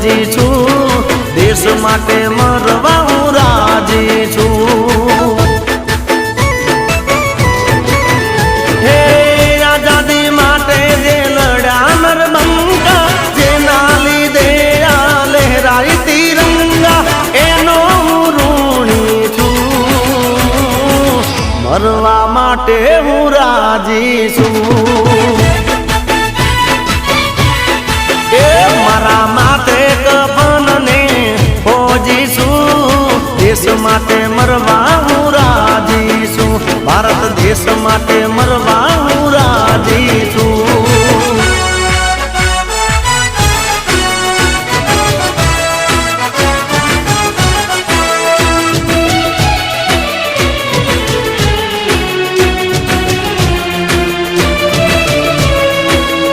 ફોજી છું, દેશ માટે મરવા હું રાજી છું। હે આઝાદી માટે જે લડ્યા નરબંકા, જેના લીધે આ લહેરાઈ તિરંગા, એનો હું ઋણી છું, મરવા માટે હું રાજી છું। મારા માથે કફન ને ફોજી છું, દેશ માટે મરવા હું રાજી છું, ભારત દેશ માટે મરવા